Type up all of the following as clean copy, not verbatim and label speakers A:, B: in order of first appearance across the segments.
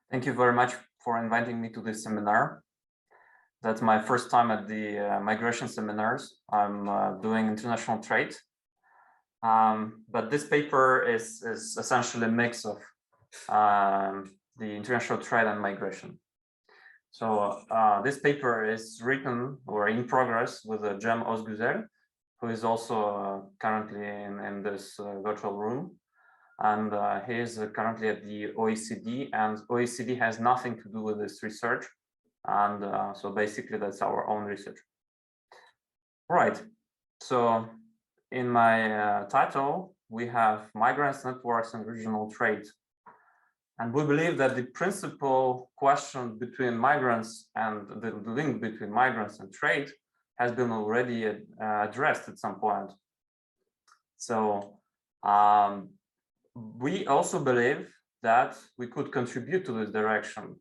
A: Thank you very much for inviting me to this seminar. That's my first time at the migration seminars. I'm doing international trade. But this paper is essentially a mix of the international trade and migration. So this paper is written or in progress with Cem Özgüzel, who is also currently in this virtual room. And he is currently at the OECD, and OECD has nothing to do with this research. And so basically that's our own research. Right, so in my title, we have Migrants, Networks, and Regional Trade. And we believe that the principal question between migrants and the link between migrants and trade has been already addressed at some point. So we also believe that we could contribute to this direction,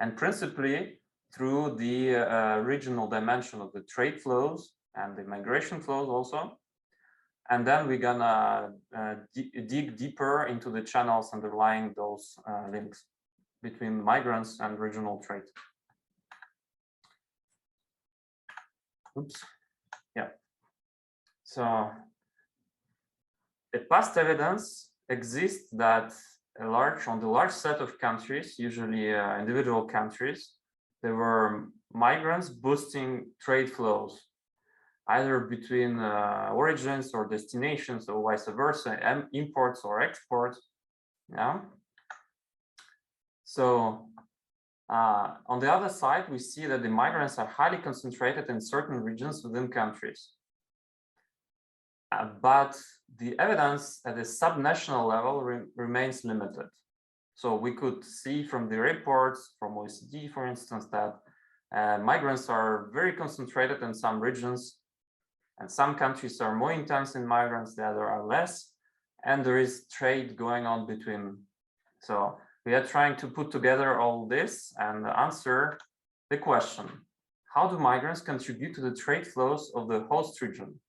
A: and principally through the regional dimension of the trade flows and the migration flows also. And then we're gonna dig deeper into the channels underlying those links between migrants and regional trade. Oops. Yeah. So the past evidence exists that on the large set of countries, usually individual countries, there were migrants boosting trade flows, either between origins or destinations or vice versa, imports or exports. Yeah. So on the other side, we see that the migrants are highly concentrated in certain regions within countries. But the evidence at the subnational level remains limited. So we could see from the reports from OECD, for instance, that migrants are very concentrated in some regions, and some countries are more intense in migrants, the other are less, and there is trade going on between. So we are trying to put together all this and answer the question: how do migrants contribute to the trade flows of the host region?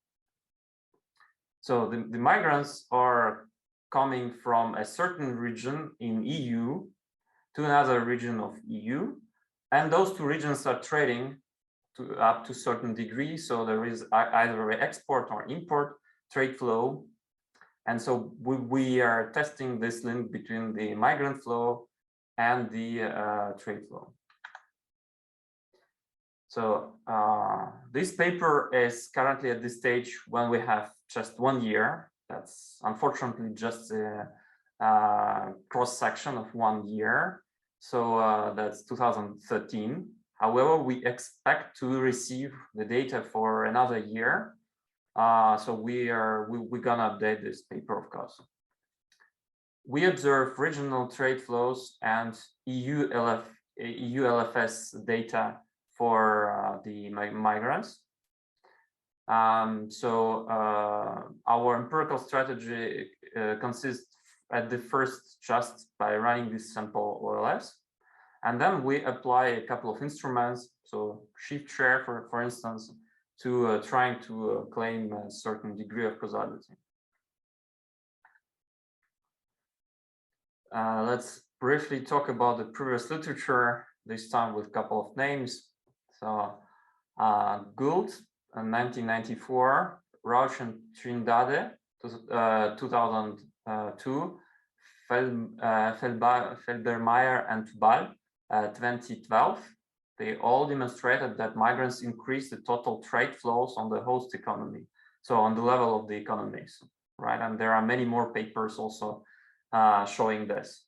A: So the migrants are coming from a certain region in EU to another region of EU, and those two regions are trading up to a certain degree. So there is either an export or import trade flow. And so we are testing this link between the migrant flow and the trade flow. So this paper is currently at this stage when we have just 1 year. That's unfortunately just a cross-section of 1 year. So that's 2013. However, we expect to receive the data for another year. So we're gonna update this paper, of course. We observe regional trade flows and EU LFS data for the migrants. So our empirical strategy consists at the first just by running this sample OLS. And then we apply a couple of instruments, so shift share, for instance, to trying to claim a certain degree of causality. Let's briefly talk about the previous literature, this time with a couple of names. So Gould in 1994, Rauch and Trindade, 2002, Felbermeyer and Tubal, 2012. They all demonstrated that migrants increase the total trade flows on the host economy, so on the level of the economies, right? And there are many more papers also showing this.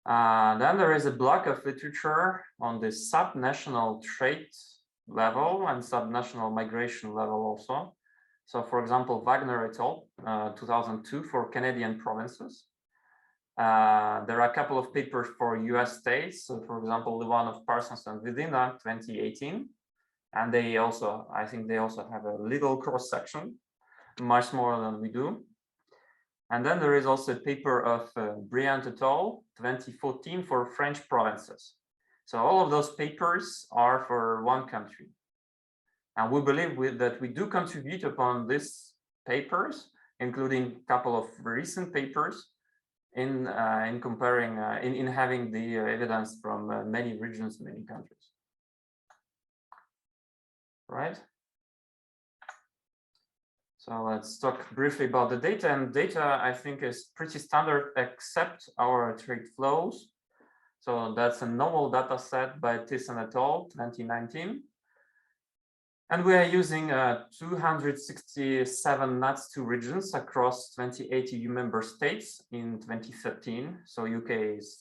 A: Then there is a block of literature on the subnational trade level and subnational migration level also. So for example, Wagner et al. 2002 for Canadian provinces. There are a couple of papers for US states. So for example, the one of Parsons and Vidina 2018. And they also, I think they also have a little cross section, much more than we do. And then there is also a paper of Briand et al. 2014 for French provinces. So all of those papers are for one country. And we believe that we do contribute upon these papers, including a couple of recent papers, in comparing in having the evidence from many regions, many countries. Right. So let's talk briefly about the data. And data, I think, is pretty standard except our trade flows. So that's a novel data set by Poisson et al. 2019. And we are using 267 NUTS2 regions across 28 EU member states in 2013. So UK is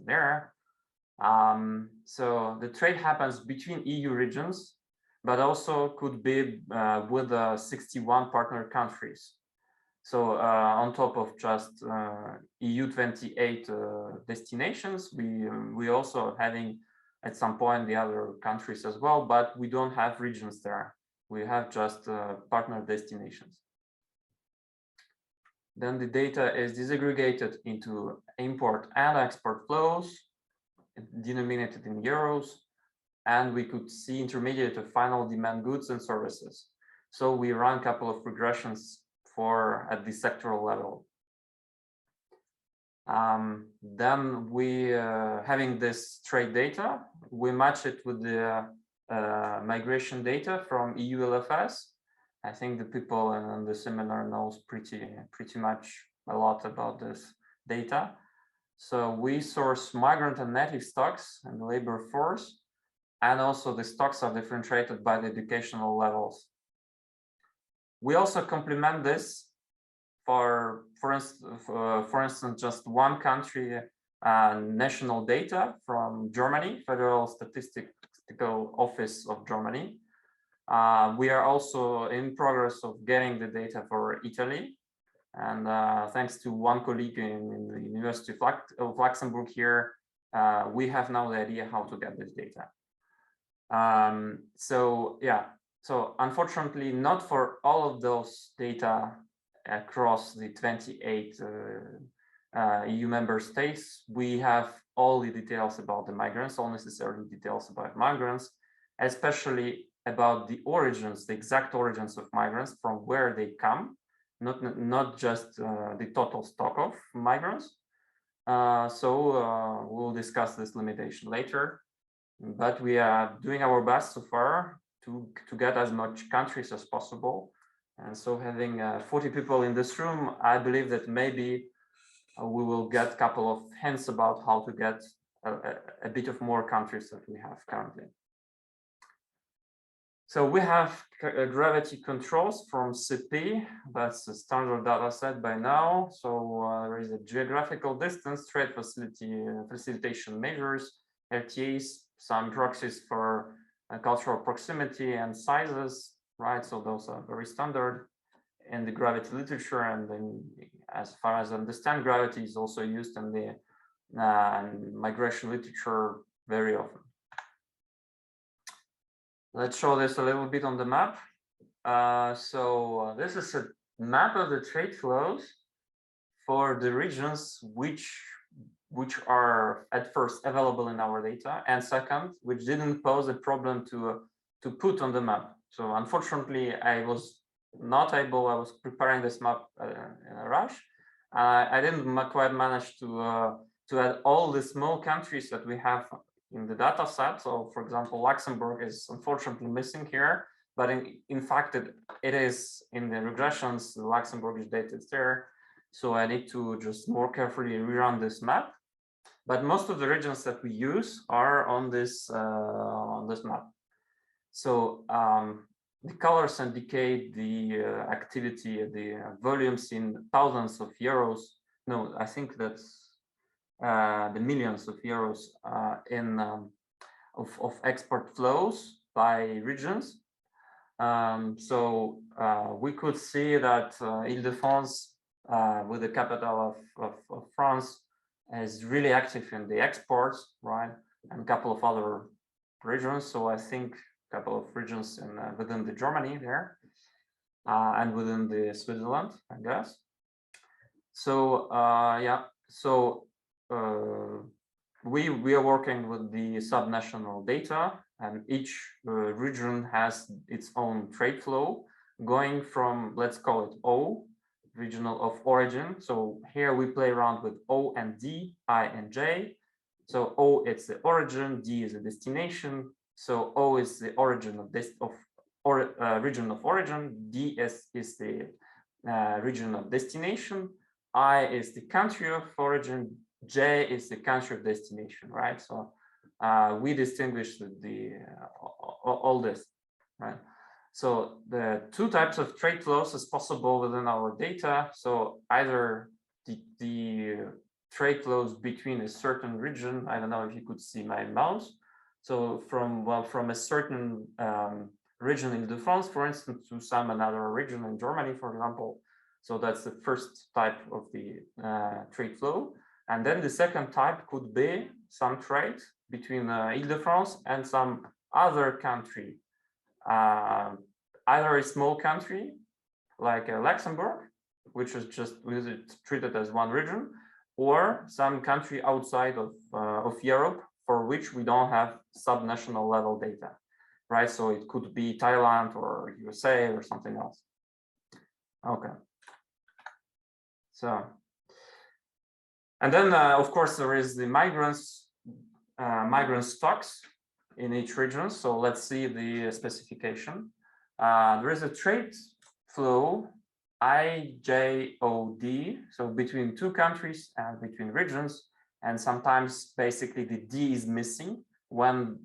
A: there. So the trade happens between EU regions, but also could be with 61 partner countries. So on top of just EU 28 destinations, we also having at some point the other countries as well, but we don't have regions there. We have just partner destinations. Then the data is disaggregated into import and export flows, denominated in euros, and we could see intermediate to final demand goods and services. So we run a couple of regressions for at the sectoral level. Then we, having this trade data, we match it with the migration data from EU LFS. I think the people in the seminar knows pretty much a lot about this data. So we source migrant and native stocks and the labor force, and also the stocks are differentiated by the educational levels. We also complement this for instance, just one country national data from Germany, Federal Statistical Office of Germany. We are also in progress of getting the data for Italy. And thanks to one colleague in the University of Luxembourg here, we have now the idea how to get this data. So yeah, so unfortunately, not for all of those data across the 28 EU member states, we have all the details about the migrants, all necessary details about migrants, especially about the origins, the exact origins of migrants, from where they come, not just the total stock of migrants. So we'll discuss this limitation later, but we are doing our best so far to get as much countries as possible. And so having 40 people in this room, I believe that maybe we will get a couple of hints about how to get a bit of more countries that we have currently. So we have gravity controls from CP. That's a standard data set by now. So there is a geographical distance, trade facilitation measures, RTAs, some proxies for cultural proximity and sizes, right? So those are very standard in the gravity literature, and then as far as I understand, gravity is also used in the migration literature very often. Let's show this a little bit on the map. So this is a map of the trade flows for the regions which are at first available in our data, and second, which didn't pose a problem to put on the map. So unfortunately, I was not able. I was preparing this map in a rush. I didn't quite manage to add all the small countries that we have in the data set. So, for example, Luxembourg is unfortunately missing here, but in fact, it is in the regressions. The Luxembourgish data is there. So I need to just more carefully rerun this map. But most of the regions that we use are on this map. So the colors indicate the activity, the volumes in thousands of euros. No, I think that's the millions of euros of export flows by regions. So we could see that Île-de-France, with the capital of France, is really active in the exports, right? And a couple of other regions. So I think a couple of regions within the Germany there, and within the Switzerland, I guess. So yeah, so we are working with the subnational data, and each region has its own trade flow going from, let's call it O, regional of origin. So here we play around with O and D, I and J. So O it's the origin, D is the destination. So O is the origin of this region of origin, D is the region of destination, I is the country of origin, J is the country of destination, right? So we distinguish all this, right? So the two types of trade flows is possible within our data. So either the trade flows between a certain region, I don't know if you could see my mouse. So from a certain region in the France, for instance, to some another region in Germany, for example. So that's the first type of the trade flow. And then the second type could be some trade between Ile-de-France and some other country, either a small country like Luxembourg, which is just treated as one region, or some country outside of Europe for which we don't have subnational level data, right? So it could be Thailand or USA or something else. Okay. So, and then of course there is the migrant stocks in each region. So let's see the specification. There is a trade flow IJOD, so between two countries and between regions, and sometimes basically the D is missing when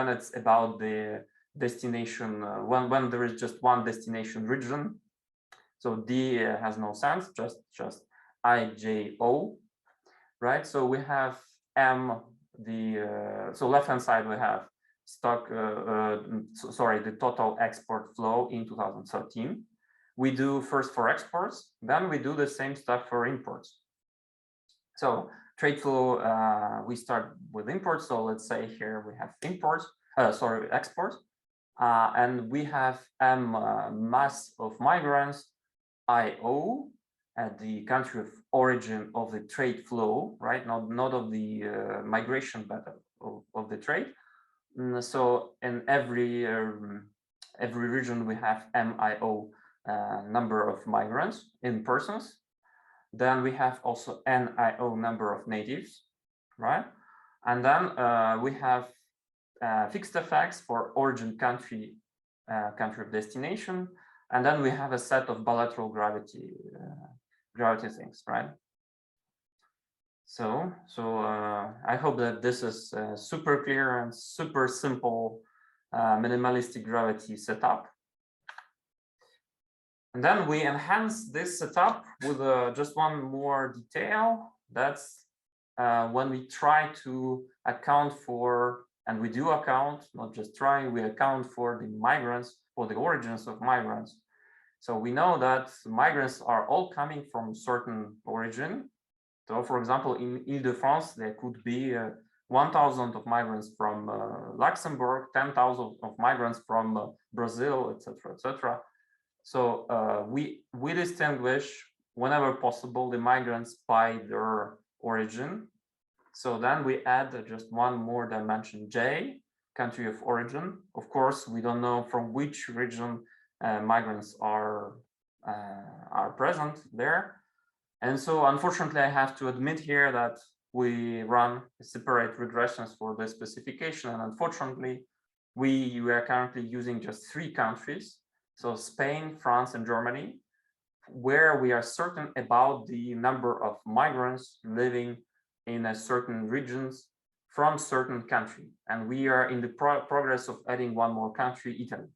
A: it's about the destination, when there is just one destination region. So D has no sense, just IJO, right? So we have M, so left-hand side we have stock, the total export flow in 2013. We do first for exports, then we do the same stuff for imports. So trade flow, we start with imports. So let's say here we have exports, and we have mass of migrants, IO, at the country of origin of the trade flow, right? Not of the migration, but of the trade. So in every region we have MIO, number of migrants in persons. Then we have also NIO, number of natives, right? And then we have fixed effects for origin country, country of destination. And then we have a set of bilateral gravity things, right? So I hope that this is super clear and super simple minimalistic gravity setup. And then we enhance this setup with just one more detail. That's when we try to account for, and we do account, not just trying, we account for the migrants, for the origins of migrants. So we know that migrants are all coming from certain origin. So for example, in Ile-de-France, there could be 1,000 of migrants from Luxembourg, 10,000 of migrants from Brazil, etc., etc. So we distinguish whenever possible the migrants by their origin. So then we add just one more dimension, J, country of origin. Of course, we don't know from which region migrants are present there. And so unfortunately, I have to admit here that we run separate regressions for this specification. And unfortunately, we are currently using just 3 countries. So Spain, France, and Germany, where we are certain about the number of migrants living in a certain regions from certain country. And we are in the progress of adding one more country, Italy.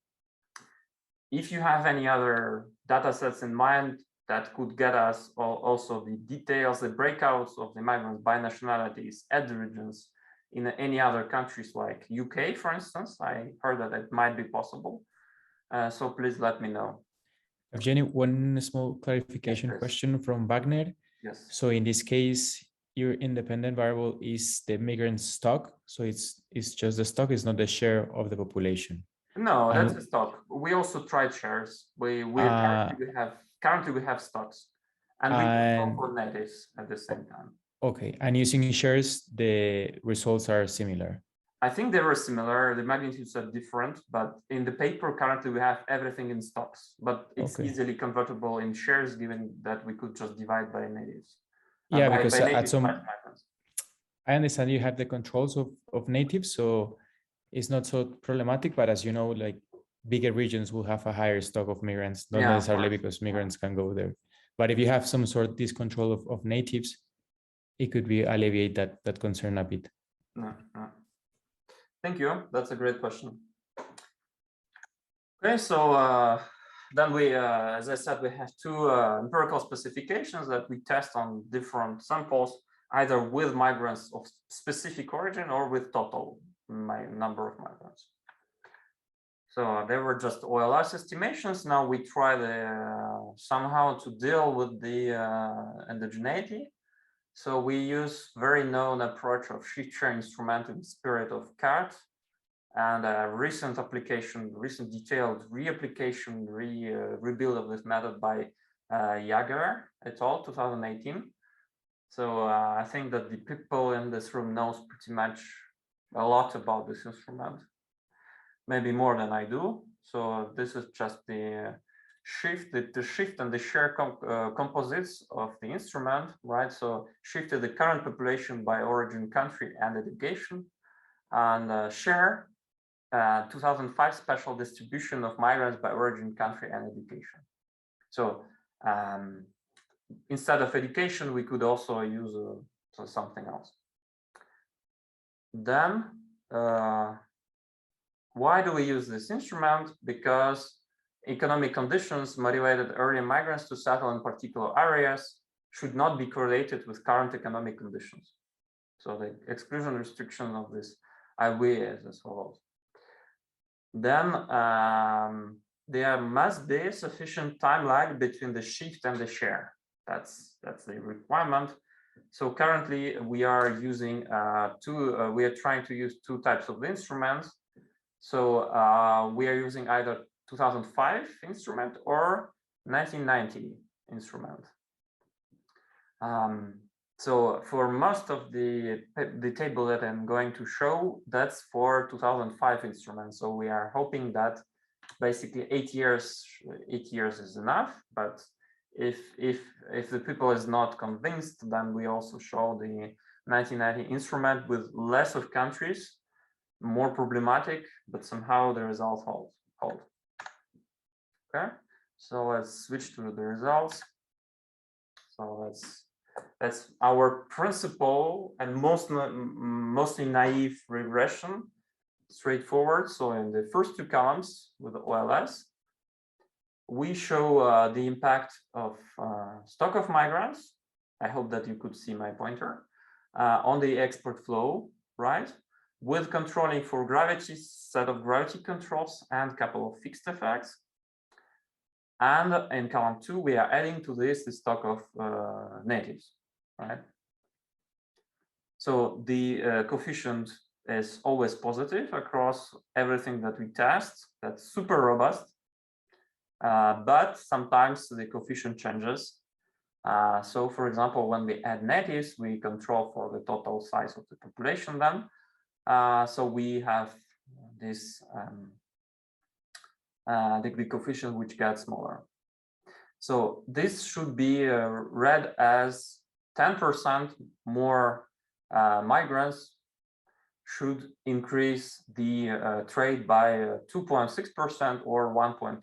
A: If you have any other data sets in mind that could get us also the details, the breakouts of the migrants by nationalities at the regions in any other countries like UK, for instance, I heard that it might be possible. So please let me know.
B: Evgeny, one small clarification question from Wagner.
A: Yes.
B: So in this case, your independent variable is the migrant stock. So it's just the stock, it's not the share of the population.
A: No, that's a stock. We also tried shares. Currently we have stocks, and we can for natives at the same time.
B: Okay, and using shares, the results are similar.
A: I think they were similar. The magnitudes are different, but in the paper currently we have everything in stocks, but it's easily convertible in shares given that we could just divide by natives.
B: Yeah, because
A: by
B: at
A: natives,
B: some,
A: migrants.
B: I understand you have the controls of natives, so it's not so problematic, but as you know, like bigger regions will have a higher stock of migrants, not necessarily because migrants can go there. But if you have some sort of this control of natives, it could be alleviate that concern a bit.
A: Thank you. That's a great question. Okay, so then we, as I said, we have two empirical specifications that we test on different samples, either with migrants of specific origin or with total number of migrants. So they were just OLS estimations. Now we try somehow to deal with the endogeneity. So we use very known approach of shift share instrument in the spirit of CART, and a recent application, recent detailed reapplication, rebuild of this method by Jager et al. 2018. So I think that the people in this room knows pretty much a lot about this instrument, maybe more than I do. So this is just the shift, the shift and the share composites of the instrument, right? So shifted the current population by origin, country, and education, and share 2005 special distribution of migrants by origin, country, and education. So instead of education, we could also use something else. Then, why do we use this instrument? Because economic conditions motivated early migrants to settle in particular areas should not be correlated with current economic conditions. So the exclusion restriction of this IWA is as follows. Then there must be sufficient time lag between the shift and the share. That's the requirement. So currently we are using we are trying to use two types of instruments. So we are using either 2005 instrument or 1990 instrument. So for most of the table that I'm going to show, that's for 2005 instruments. So we are hoping that basically 8 years is enough. But if the people is not convinced, then we also show the 1990 instrument with less of countries, more problematic, but somehow the results hold. Okay, so let's switch to the results. So that's our principal and mostly naive regression, straightforward. So in the first two columns with the OLS, we show the impact of stock of migrants. I hope that you could see my pointer on the export flow, right? With controlling for gravity, set of gravity controls, and couple of fixed effects. And in column 2, we are adding to this the stock of natives, right? So the coefficient is always positive across everything that we test. That's super robust. But sometimes the coefficient changes. So for example, when we add natives, we control for the total size of the population then. So we have this the coefficient which gets smaller. So this should be read as 10% more migrants should increase the trade by 2.6% or 1.3%.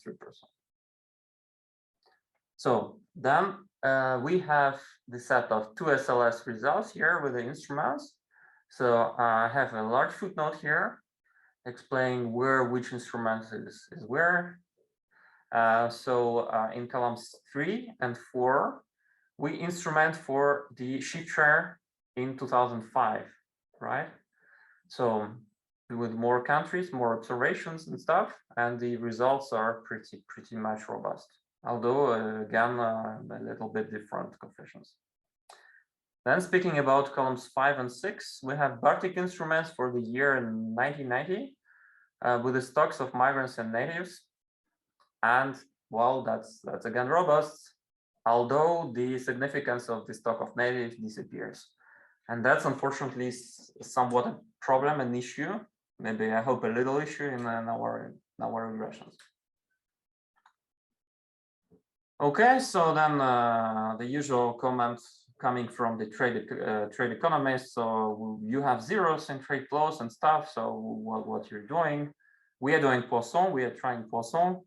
A: So then we have the set of two SLS results here with the instruments. So I have a large footnote here explaining which instrument is where. So in columns 3 and 4, we instrument for the shift share in 2005, right? So with more countries, more observations and stuff, and the results are pretty much robust. Although again, a little bit different coefficients. Then speaking about columns 5 and 6, we have Baltic instruments for the year 1990 with the stocks of migrants and natives. And well, that's again robust, although the significance of the stock of natives disappears. And that's unfortunately somewhat a problem, an issue, maybe I hope a little issue in our regressions. Okay, so then the usual comments coming from the trade economists. So you have zeros in trade flows and stuff. So what you're doing? We are doing Poisson. We are trying Poisson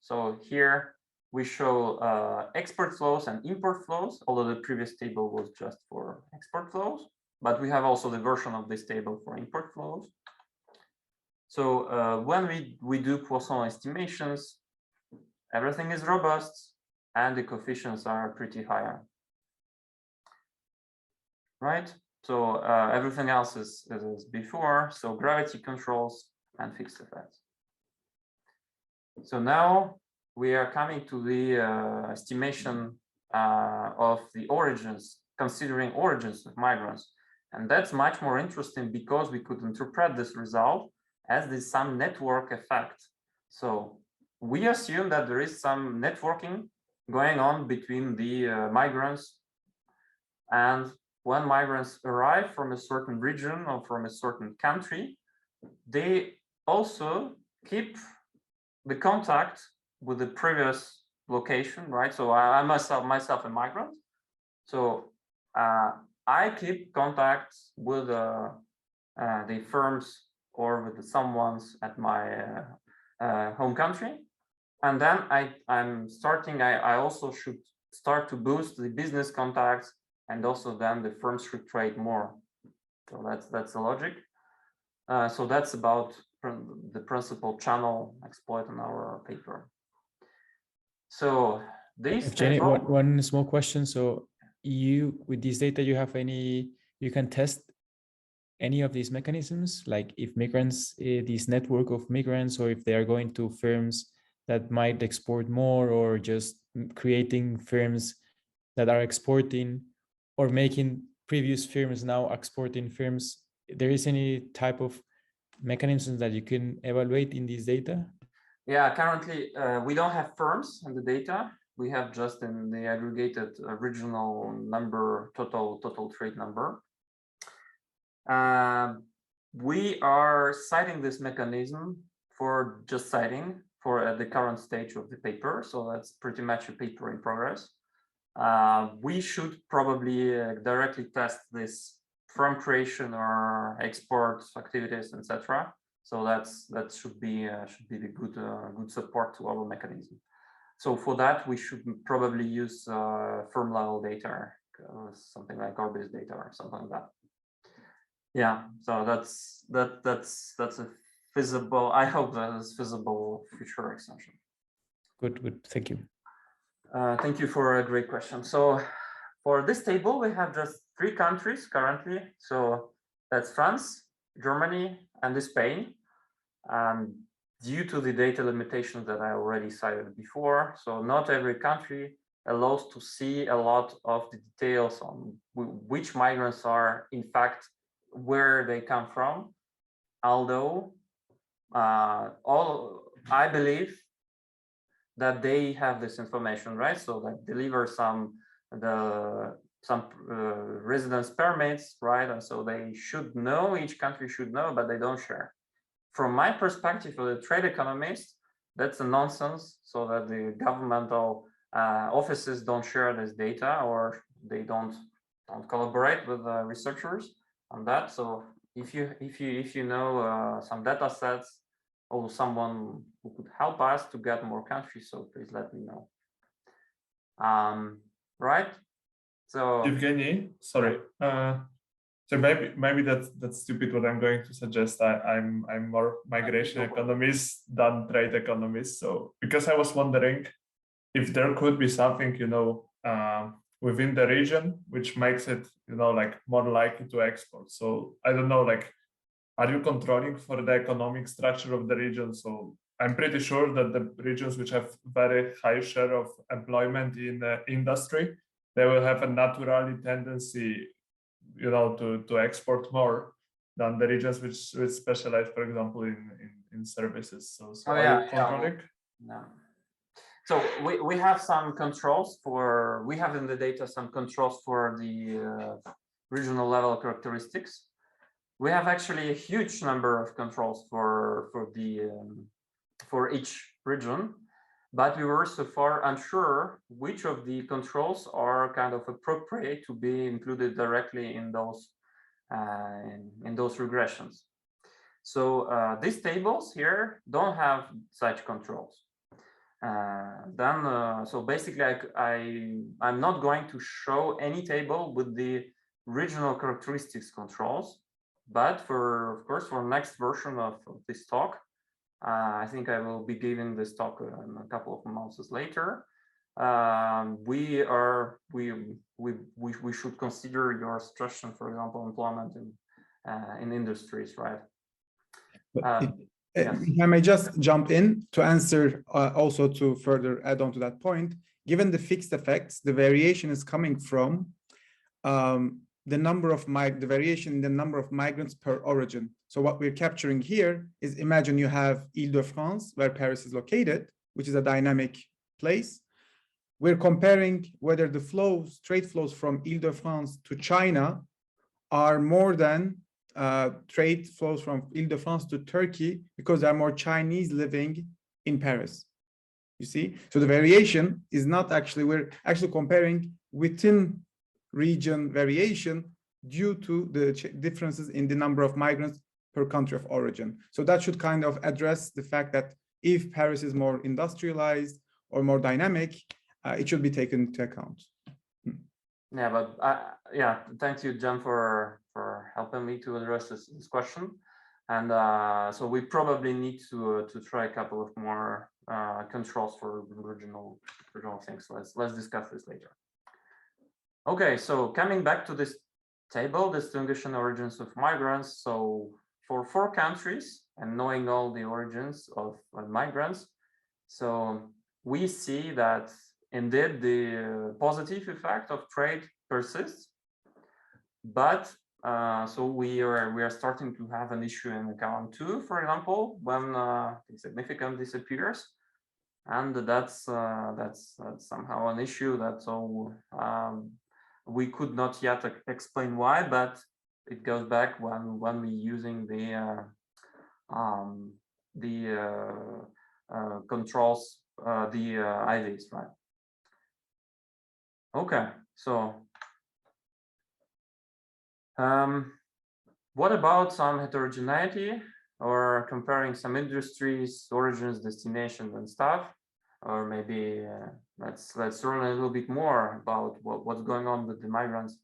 A: so here we show export flows and import flows, although the previous table was just for export flows, but we have also the version of this table for import flows. So when we do Poisson estimations, everything is robust and the coefficients are pretty high, right? So everything else is before, so gravity controls and fixed effects. So now we are coming to the estimation of the origins, considering origins of migrants. And that's much more interesting because we could interpret this result as some network effect. So we assume that there is some networking going on between the migrants, and when migrants arrive from a certain region or from a certain country, they also keep the contact with the previous location, right? So I myself a migrant. So I keep contact with the firms or with the someone's at my home country. And then I also should start to boost the business contacts, and also then the firms should trade more. So that's the logic. So that's about the principal channel exploit in our paper. So this table,
B: one small question. So with this data, you can test any of these mechanisms, like if migrants, this network of migrants, or if they are going to firms that might export more, or just creating firms that are exporting, or making previous firms now exporting firms. There is any type of mechanisms that you can evaluate in this data?
A: Yeah, currently we don't have firms in the data. We have just in the aggregated original number, total trade number. We are citing this mechanism for just citing for the current stage of the paper. So that's pretty much a paper in progress. We should probably directly test this from creation or export activities, etc. So that should be the good support to our mechanism. So for that, we should probably use firm level data, something like Orbis data or something like that. Yeah, so that's a feasible. I hope that is feasible future extension.
B: Good. Thank you.
A: Thank you for a great question. So for this table, we have just 3 countries currently. So that's France, Germany, and Spain. Due to the data limitations that I already cited before, so not every country allows to see a lot of the details on which migrants are, in fact, where they come from. Although I believe that they have this information, right? So that deliver some residence permits, right? And so they should know, each country should know, but they don't share. From my perspective of the trade economist, that's a nonsense. So that the governmental offices don't share this data, or they don't collaborate with researchers on that. So if you know some data sets, or someone who could help us to get more countries, so please let me know. Right? So
C: Evgenii, sorry. So maybe that's stupid what I'm going to suggest. I'm more migration economist than trade economist. So because I was wondering if there could be something, within the region which makes it, like more likely to export. So I don't know, like, are you controlling for the economic structure of the region? So I'm pretty sure that the regions which have very high share of employment in industry, they will have a naturally tendency, to export more than the regions which specialize, for example, in services. So are you controlling?
A: No. So we have some controls we have in the data some controls for the regional level characteristics. We have actually a huge number of controls for each region, but we were so far unsure which of the controls are kind of appropriate to be included directly in those regressions. So these tables here don't have such controls. So basically, I'm not going to show any table with the regional characteristics controls, but of course, for next version of this talk, I think I will be giving this talk a couple of months later. We should consider your suggestion, for example, employment in industries, right?
D: Yes. If I may just jump in to answer, also to further add on to that point, given the fixed effects, the variation is coming from the variation in the number of migrants per origin. So what we're capturing here is, imagine you have Île-de-France, where Paris is located, which is a dynamic place. We're comparing whether the trade flows from Île-de-France to China are more than trade flows from Île-de-France to Turkey, because there are more Chinese living in Paris. You see, so the variation is not actually, we're actually comparing within region variation due to the differences in the number of migrants per country of origin. So that should kind of address the fact that if Paris is more industrialized or more dynamic, it should be taken into account.
A: Yeah, but yeah, thank you, John, for helping me to address this question. And so we probably need to try a couple of more controls for regional things. Let's discuss this later. Okay, so coming back to this table, distinguishing origins of migrants. So for 4 countries and knowing all the origins of migrants, so we see that indeed the positive effect of trade persists, but so we are starting to have an issue in column 2, for example, when significant disappears, and that's somehow an issue that we could not yet explain why, but it goes back when we're using the controls, the IVs, right? Okay, so what about some heterogeneity, or comparing some industries, origins, destinations, and stuff? Or maybe let's learn a little bit more about what's going on with the migrants.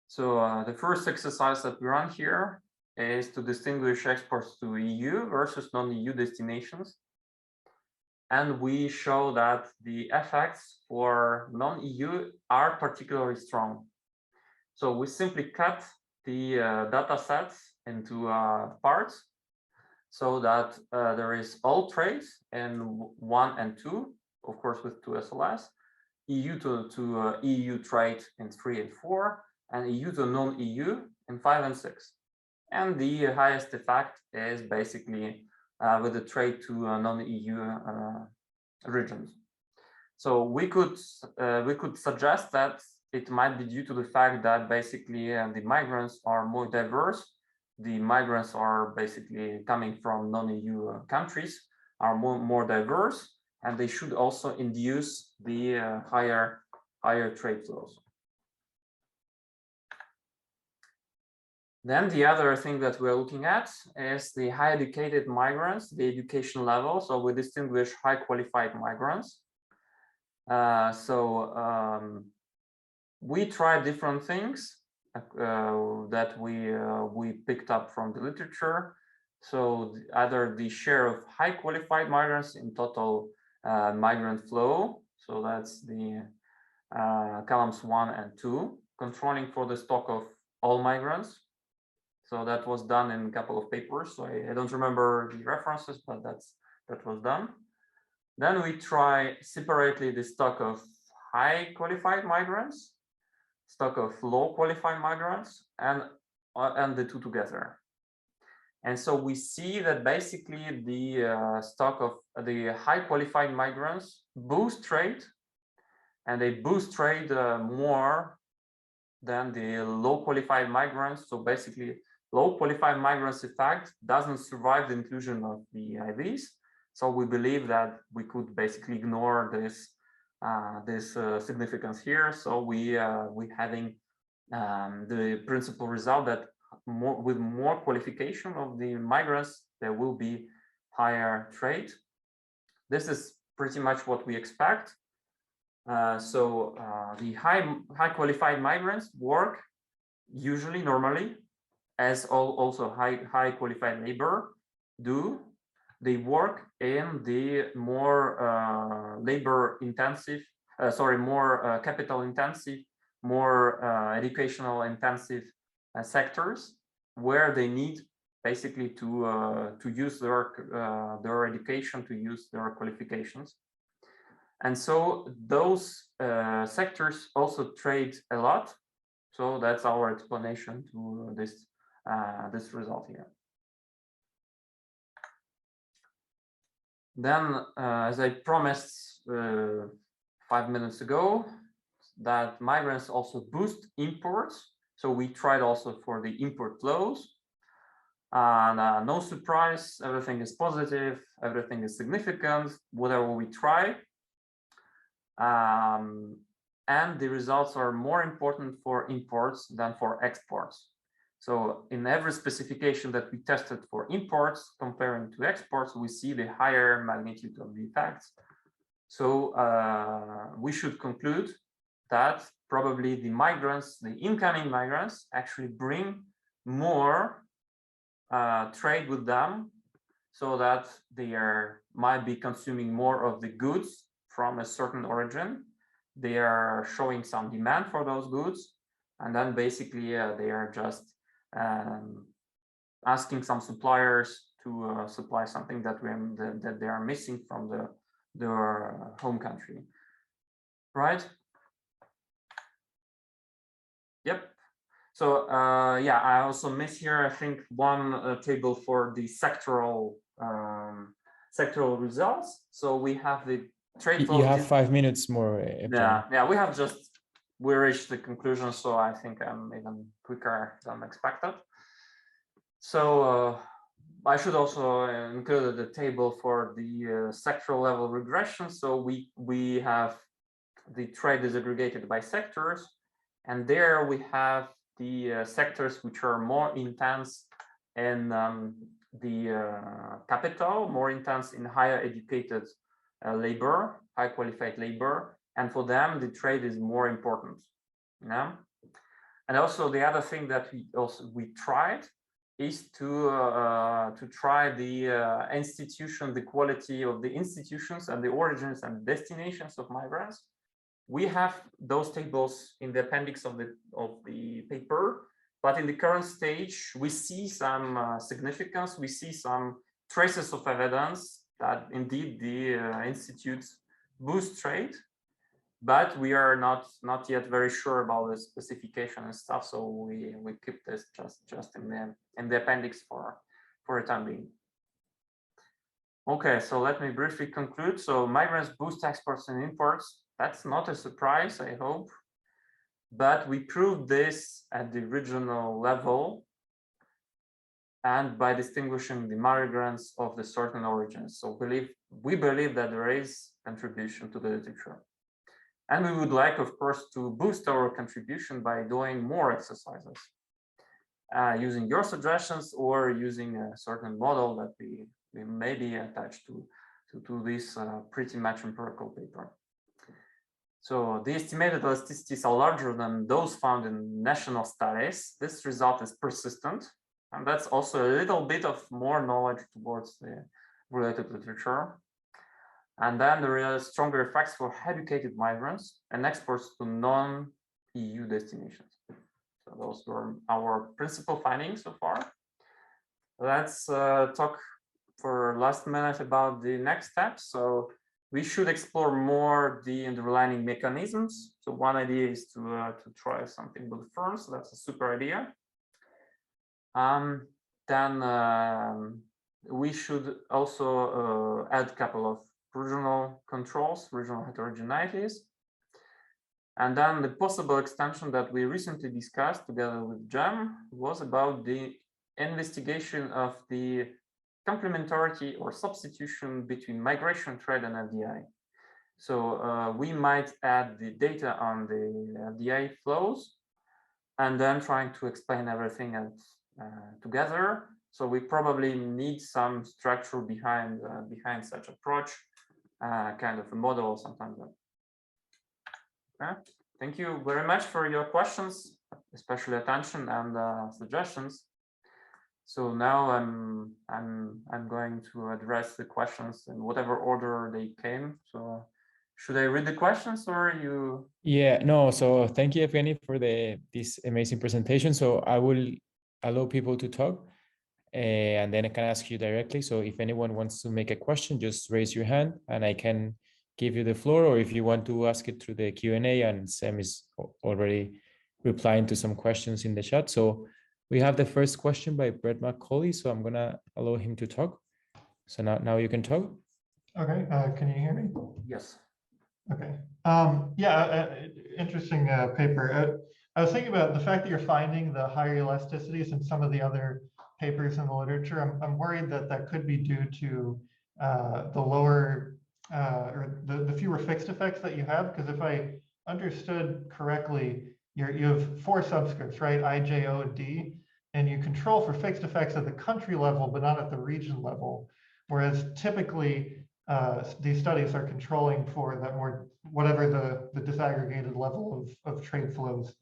A: So the first exercise that we run here is to distinguish exports to EU versus non-EU destinations. And we show that the effects for non-EU are particularly strong. So we simply cut the data sets into parts, so that there is all trades in 1 and 2, of course with 2 SLS, EU to EU trade in 3 and 4, and EU to non-EU in 5 and 6. And the highest effect is basically with the trade to non-EU regions. So we could suggest that it might be due to the fact that basically the migrants are more diverse. The migrants are basically coming from non-EU countries, are more diverse, and they should also induce the higher trade flows. Then the other thing that we're looking at is the high educated migrants, the education level. So we distinguish high qualified migrants. We try different things that we picked up from the literature. So either the share of high qualified migrants in total migrant flow. So that's the columns 1 and 2, controlling for the stock of all migrants. So that was done in a couple of papers. So I don't remember the references, but that was done. Then we try separately the stock of high qualified migrants, stock of low qualified migrants, and the 2 together. And so we see that basically the stock of the high qualified migrants boost trade, and they boost trade more than the low qualified migrants. So basically, low qualified migrants effect doesn't survive the inclusion of the IVs. So we believe that we could basically ignore this significance here. So we having the principal result that with more qualification of the migrants, there will be higher trade. This is pretty much what we expect. The high qualified migrants work usually normally as also high qualified labor do. They work in the more labor intensive, more capital intensive, more educational intensive sectors where they need basically to use their education, to use their qualifications. And so those sectors also trade a lot. So that's our explanation to this result here. Then, as I promised 5 minutes ago, that migrants also boost imports. So we tried also for the import flows. And no surprise, everything is positive, everything is significant, whatever we try. And the results are more important for imports than for exports. So in every specification that we tested for imports comparing to exports, we see the higher magnitude of the effects. So we should conclude that probably the migrants, the incoming migrants, actually bring more trade with them, so that they might be consuming more of the goods from a certain origin. They are showing some demand for those goods, and then basically they are just asking some suppliers to supply something that they are missing from their home country, right? Yep. So yeah, I also miss here, I think, one table for the sectoral results. So we have the trade flows.
B: You have 5 minutes more.
A: Yeah, we reached the conclusion, so I think I'm even quicker than expected. So I should also include the table for the sectoral level regression. So we have the trade disaggregated by sectors, and there we have the sectors which are more intense in the capital, more intense in higher educated labor, high qualified labor, and for them the trade is more important. Yeah. And also the other thing that we tried is to try the institution, the quality of the institutions and the origins and destinations of migrants. We have those tables in the appendix of the paper, but in the current stage, we see some significance. We see some traces of evidence that indeed the institutes boost trade, but we are not yet very sure about the specification and stuff. So we keep this just in the appendix for the time being. Okay, so let me briefly conclude. So migrants boost exports and imports. That's not a surprise, I hope, but we proved this at the regional level and by distinguishing the migrants of the certain origins. So we believe that there is contribution to the literature. And we would like, of course, to boost our contribution by doing more exercises, using your suggestions or using a certain model that we may be attached to this pretty much empirical paper. So the estimated elasticities are larger than those found in national studies. This result is persistent, and that's also a little bit of more knowledge towards the related literature. And then there are stronger effects for educated migrants and exports to non-EU destinations. So those were our principal findings so far. Let's talk for last minute about the next steps. So we should explore more the underlying mechanisms. So one idea is to try something with firms. So that's a super idea. Then we should also add a couple of regional controls, regional heterogeneities. And then the possible extension that we recently discussed together with Cem was about the investigation of the complementarity or substitution between migration, trade, and FDI. So we might add the data on the FDI flows and then trying to explain everything together. So we probably need some structure behind such approach, kind of a model or something like that. Okay. Thank you very much for your questions, especially attention and suggestions. So now I'm going to address the questions in whatever order they came. So should I read the questions or you?
B: Yeah, no. So thank you, Evgeny, for this amazing presentation. So I will allow people to talk, and then I can ask you directly. So if anyone wants to make a question, just raise your hand, and I can give you the floor. Or if you want to ask it through the Q&A, and Cem is already replying to some questions in the chat. So we have the first question by Brett McCauley. So I'm gonna allow him to talk. So now you can talk.
E: Okay, can you hear me?
A: Yes.
E: Okay. Interesting paper. I was thinking about the fact that you're finding the higher elasticities in some of the other papers in the literature. I'm worried that that could be due to the lower or the fewer fixed effects that you have. Because if I understood correctly, you have 4 subscripts, right? I, J, O, and D, and you control for fixed effects at the country level, but not at the region level. Whereas typically, these studies are controlling for that more, whatever the disaggregated level of trade flows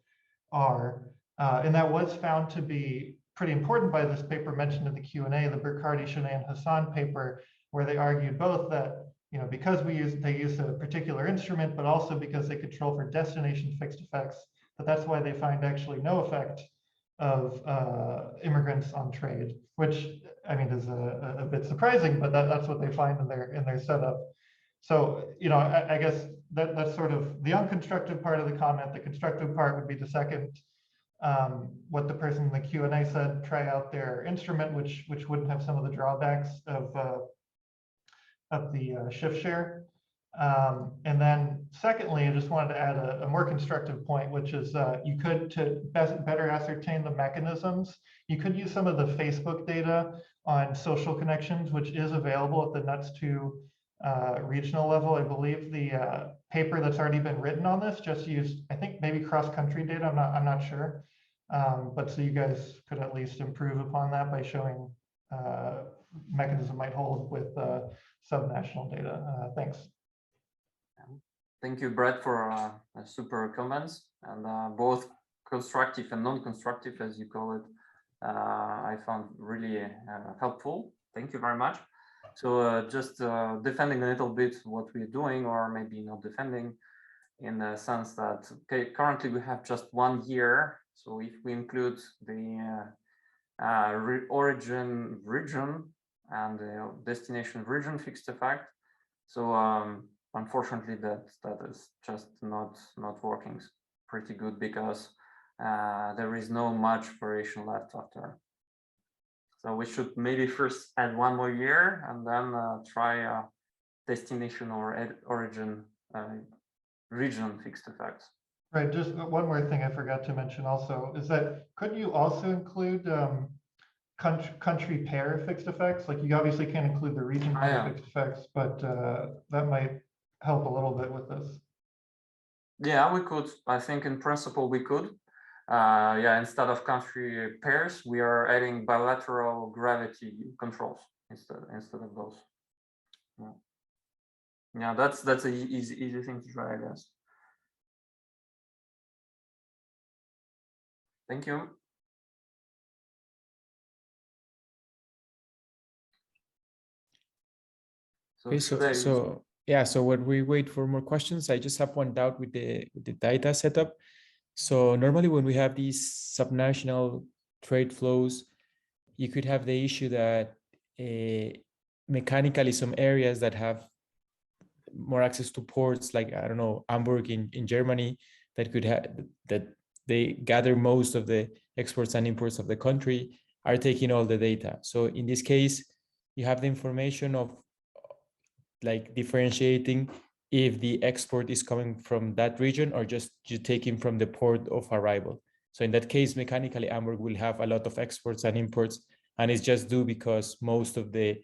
E: are. And that was found to be pretty important by this paper mentioned in the Q&A, the Burkardi, Shonay, and Hassan paper, where they argued both that, you know, because they use a particular instrument, but also because they control for destination fixed effects, that's why they find actually no effect of immigrants on trade, which I mean is a bit surprising, but that's what they find in their setup. So, you know, I guess that's sort of the unconstructive part of the comment. The constructive part would be the second, what the person in the Q&A said, try out their instrument, which wouldn't have some of the drawbacks of the shift share. And then secondly, I just wanted to add a more constructive point, which is you could, to better ascertain the mechanisms, you could use some of the Facebook data on social connections, which is available at the NUTS2 regional level. I believe the paper that's already been written on this just used, I think, maybe cross-country data. I'm not sure. But so you guys could at least improve upon that by showing mechanism might hold with subnational data. Thanks.
A: Thank you, Brett, for super comments, and both constructive and non-constructive, as you call it, I found really helpful. Thank you very much. So just defending a little bit what we're doing, or maybe not defending, in the sense that, okay, currently we have just 1 year. So if we include the origin region and the destination region fixed effect, so unfortunately, that is just not working pretty good, because there is no much variation left after. So we should maybe first add 1 more year and then try destination or origin region fixed effects.
E: Right. Just one more thing I forgot to mention also is that could you also include country pair fixed effects? Like you obviously can't include the region pair fixed effects, but that might help a little bit with this. Yeah,
A: we could. I think in principle we could. Yeah, instead of country pairs, we are adding bilateral gravity controls instead of those. Yeah, that's an easy thing to try, I guess. Thank you.
B: Okay, so yeah, so when we wait for more questions, I just have one doubt with the data setup. So normally when we have these subnational trade flows, you could have the issue that mechanically some areas that have more access to ports, like, I don't know, Hamburg in Germany, that could have, that they gather most of the exports and imports of the country, are taking all the data. So in this case, you have the information of like differentiating if the export is coming from that region or just you taking from the port of arrival. So in that case, mechanically, Hamburg will have a lot of exports and imports, and it's just due because most of the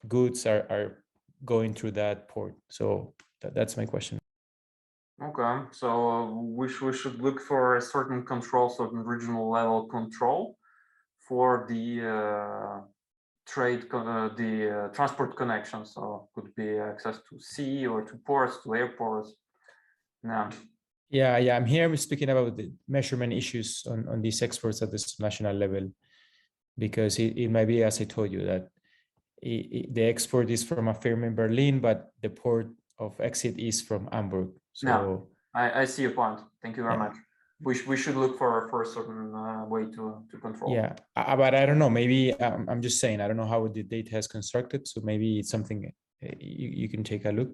B: goods are going through that port. So that's my question.
A: Okay, so we should look for a certain control, certain regional level control for the transport connection. So could be access to sea or to ports, to airports.
B: Yeah, I'm here speaking about the measurement issues on these exports at the national level, because it might be, as I told you, that the export is from a firm in Berlin, but the port of exit is from Hamburg. So
A: no, I see your point. Thank you very much. We should look for a certain way to control.
B: Yeah, but I don't know. Maybe I'm just saying, I don't know how the data is constructed. So maybe it's something you can take a look.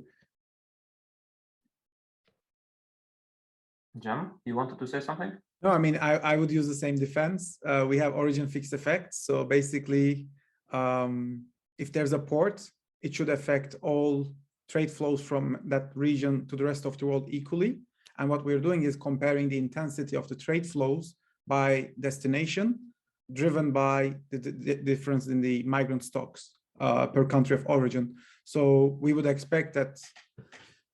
A: Cem, you wanted to say something?
D: No, I mean, I would use the same defense. We have origin fixed effects. So basically, if there's a port, it should affect all trade flows from that region to the rest of the world equally. And what we're doing is comparing the intensity of the trade flows by destination, driven by the difference in the migrant stocks per country of origin. So we would expect that,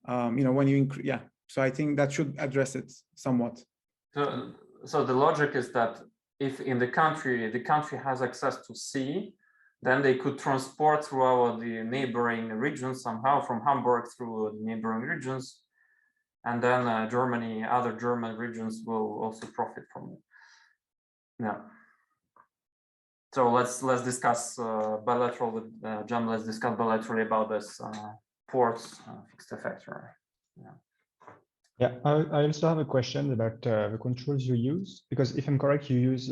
D: when you increase, yeah. So I think that should address it somewhat.
A: So the logic is that if in the country has access to sea, then they could transport throughout the neighboring regions somehow from Hamburg through the neighboring regions, and then other German regions will also profit from it. Yeah. So let's discuss bilateral with Cem. Let's discuss bilaterally about this ports fixed effect. Yeah.
F: Yeah, I also have a question about the controls you use, because if I'm correct, you use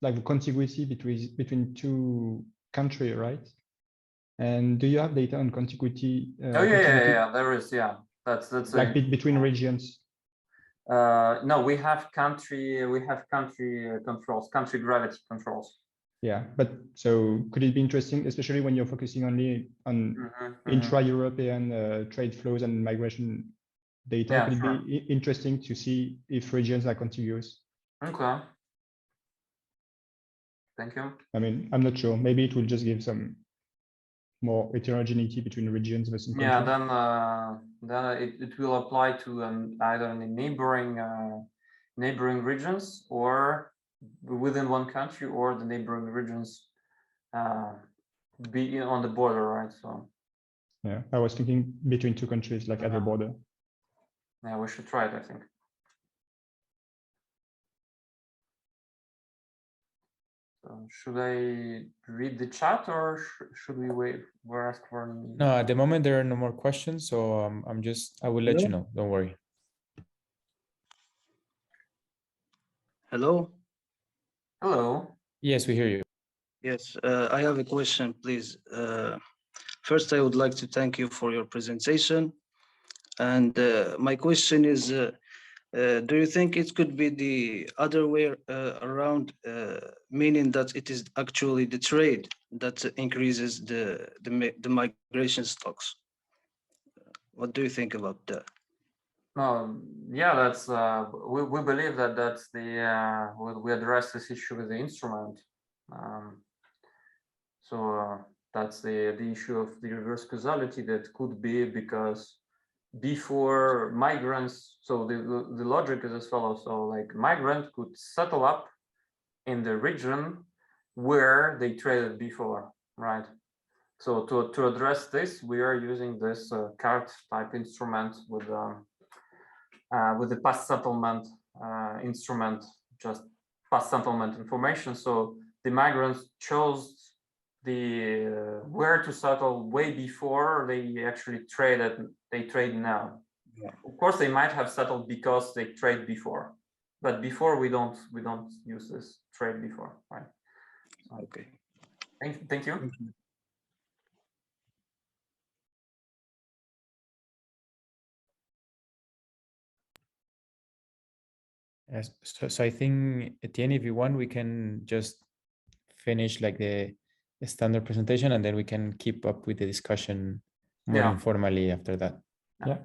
F: like the contiguity between two countries, right? And do you have data on contiguity?
A: Yeah, there is. Yeah, that's
F: like between regions.
A: No, we have country controls, country gravity controls.
F: Yeah, but so could it be interesting, especially when you're focusing only on intra-European trade flows and migration data?
A: Yeah,
F: could it be interesting to see if regions are contiguous?
A: Okay. Thank you.
F: I mean, I'm not sure. Maybe it will just give some more heterogeneity between regions versus countries.
A: Yeah, then it will apply to either in the neighboring regions or within one country, or the neighboring regions be on the border, right? So
F: yeah, I was thinking between two countries, like at the border.
A: Yeah, we should try it, I think. So should I read the chat, or should we wait? We're asked for.
B: No, at the moment there are no more questions, so I will let you know. Don't worry.
G: Hello.
A: Hello.
B: Yes, we hear you.
G: Yes, I have a question, please. First, I would like to thank you for your presentation. And my question is, do you think it could be the other way around, meaning that it is actually the trade that increases the migration stocks? What do you think about that?
A: Yeah, that's we believe that's the we address this issue with the instrument. So that's the issue of the reverse causality that could be because before migrants, so the logic is as follows. So like migrant could settle up in the region where they traded before, right? So to address this, we are using this card type instrument with the past settlement instrument, just past settlement information. So the migrants chose the where to settle way before they actually traded. They trade now. Yeah. Of course, they might have settled because they trade before, but before we don't use this trade before, right? So,
G: okay.
A: Thank you.
G: Thank you.
B: Yes, so I think at the end, if you want, we can just finish like the standard presentation, and then we can keep up with the discussion more
A: Yeah.
B: informally after that.
F: Yeah.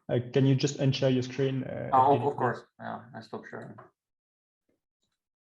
A: Thank you.
F: Can you just unshare your screen?
A: Oh,
F: Evgeny,
A: of course. Yeah, I stopped sharing.